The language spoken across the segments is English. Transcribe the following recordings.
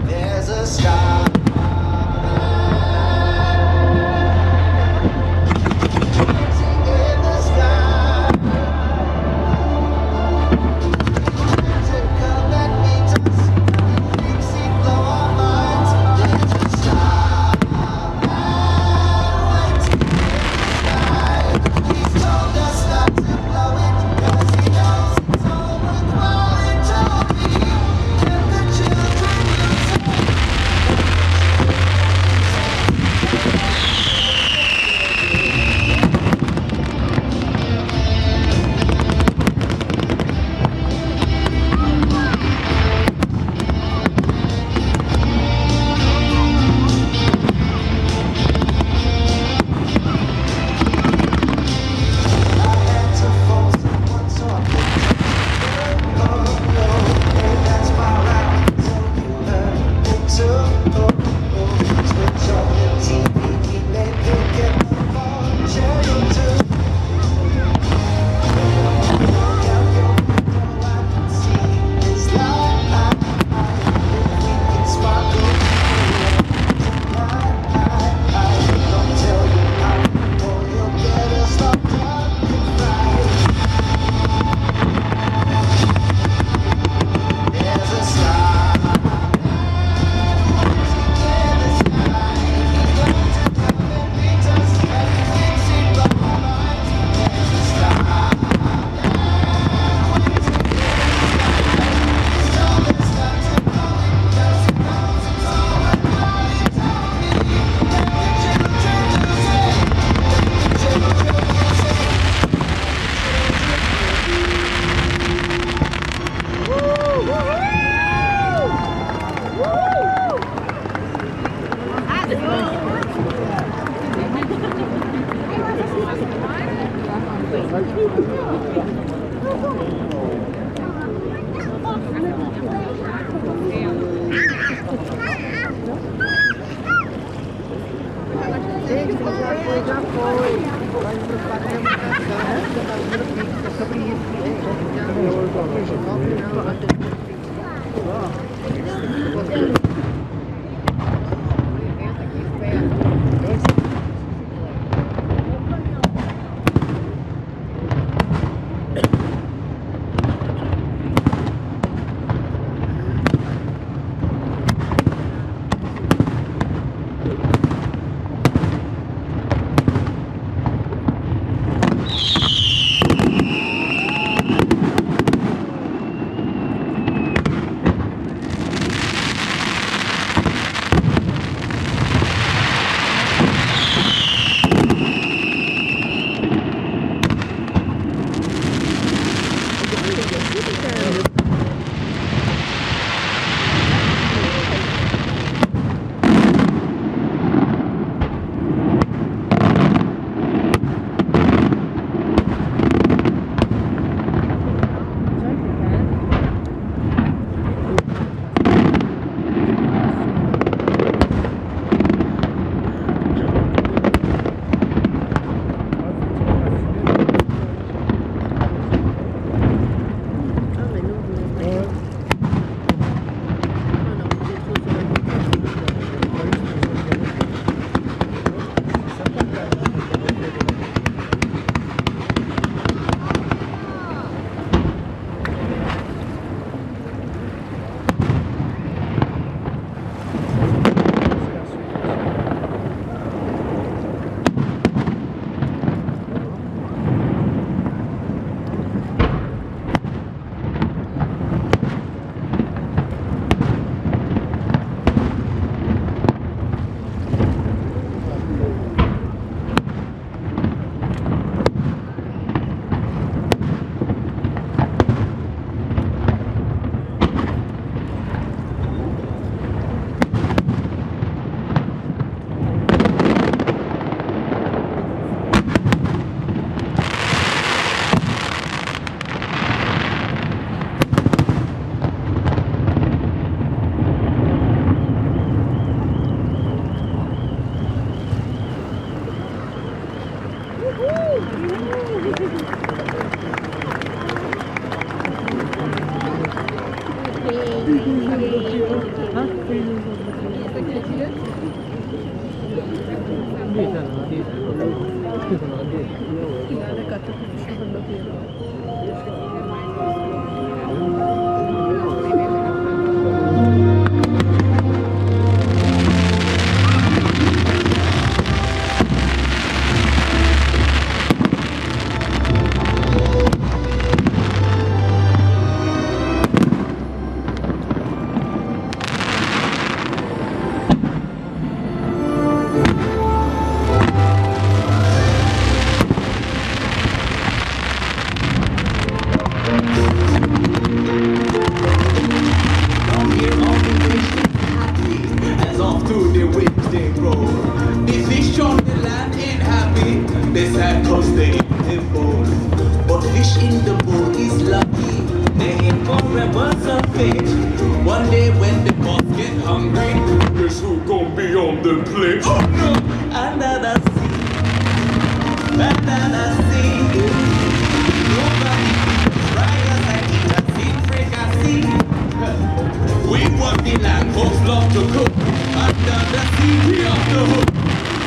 There's a star. Já foi. Vai preocupar com a alimentação. Sobre isso. Hah? Bisa lah, bisa. Iya, ada kata putusnya berlebih. As off to the Wednesday road. The fish on the land ain't happy. They sad cause they in the bowl. But fish in the bowl is lucky. They ain't forever a fish. One day when the boss get hungry, guess who gon' be on the plate? Oh no! Another sea. Another sea. Nobody try us and eat us in fricassee. We want the land folks love to cook. Under the sea, we off the hook.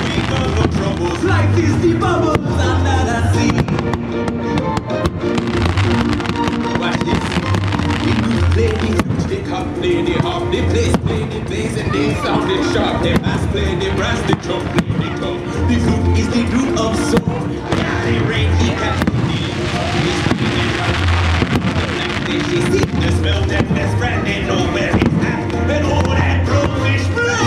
We got no troubles. Life is the bubbles under the sea. Watch this. We could play the flute, they come play the harp, they play the bass, and they sound it sharp. They bass play the brass, they drum play the drum. The flute is the root of soul. Yeah, they rain, he can do the she see the smell that best friend, they know where he's at. And all that blowfish blow.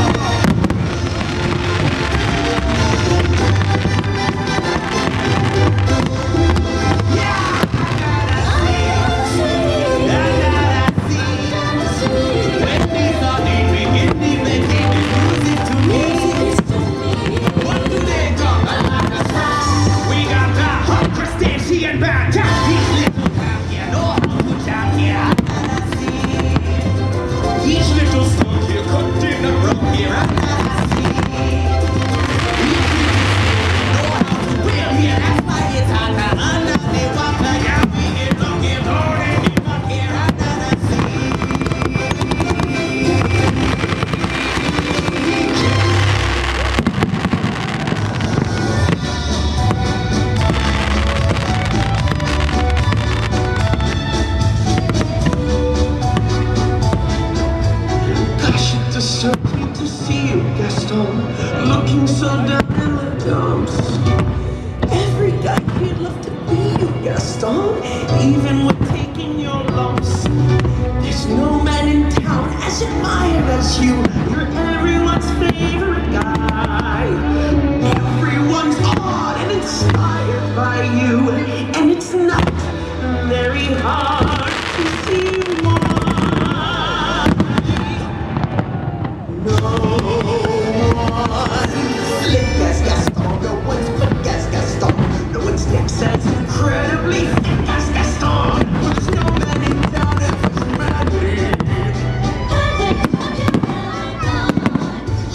Yeah, I gotta see. When these are the beginning, making the music to me. What do they talk about? We got the hot crustacean band. These little towns, you know how to jam here. Each little stone here cut in the rock here. Know how to wear here. That's why it's hotter under the water. Yeah, we get looking hard and hit up here under the sea. Gosh, it's a certainty to see you, Gaston, looking so down in the dumps. Every guy would love to be you, Gaston, even when taking your lumps. There's no man in town as admired as you. You're everyone's favorite guy. Everyone's awed and inspired by you, and it's not very hard to see why. No one slick as Gaston, no one's quick as Gaston, no one's next as incredibly thick as Gaston. There's no man in town as manly.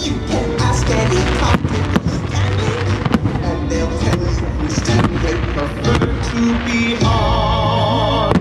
You can ask any competent Stanley, and they'll tell you which team they prefer to be on.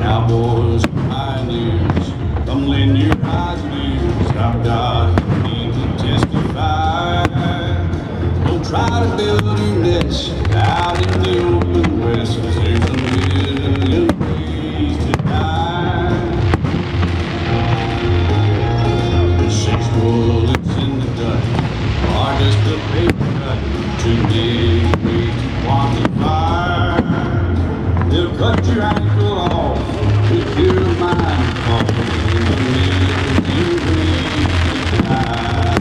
Cowboys, pioneers, come lend your eyes and ears. I've got a need to testify. Don't try to build your nest out in the open west, 'cause there's a million ways to die. Six bullets in the gut, or just a paper cut. Too many ways to quantify. They'll cut your ankle off with your mind off in the million ways to die.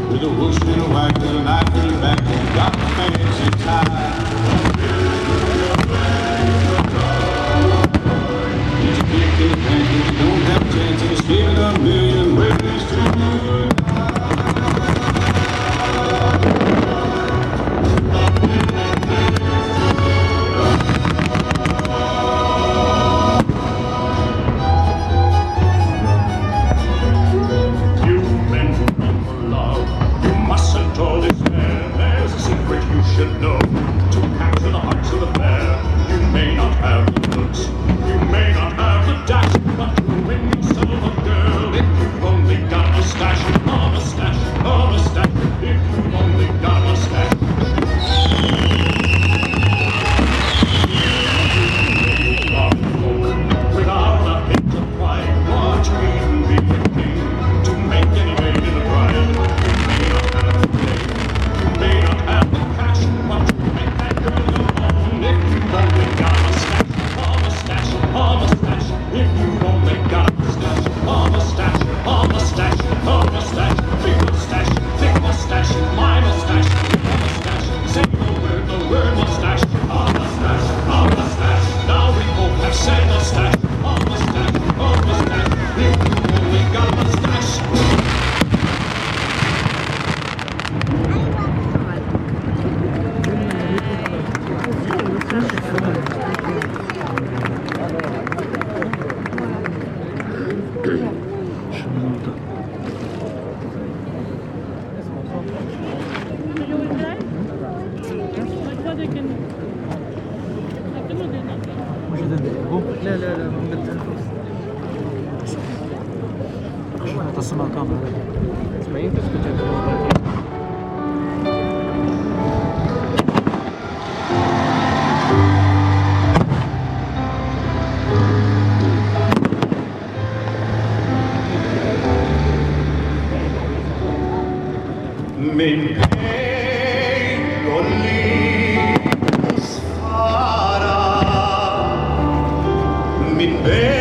With a whoosh and a whack and a knife in your back, you got the fancy tie. He's a kick in the pants, and you don't have a chance, and he's giving a million ways to die. You men who run for love, you mustn't all despair. There's a secret you should know. To capture the hearts of the fair, you may not have the looks, you may not have the dash, but you win yourself a girl if you've only got a mustache, a mustache, a mustache. If you've only got a mustache. Without a hint of pride, what you even be thinking to make any maid in the bride? You may not have the name, you may not have the cash, but you make that girl your own if you've only got a mustache, a mustache. If you've only got a mustache, a mustache, a mustache, a mustache, big mustache, thick mustache, my mustache, a mustache. Say the word mustache, a mustache, a mustache. Now we both have said mustache, a mustache, a mustache. If you've only got a mustache. لا لا لا ما بدها تصمع كاميرا اسمعين Min min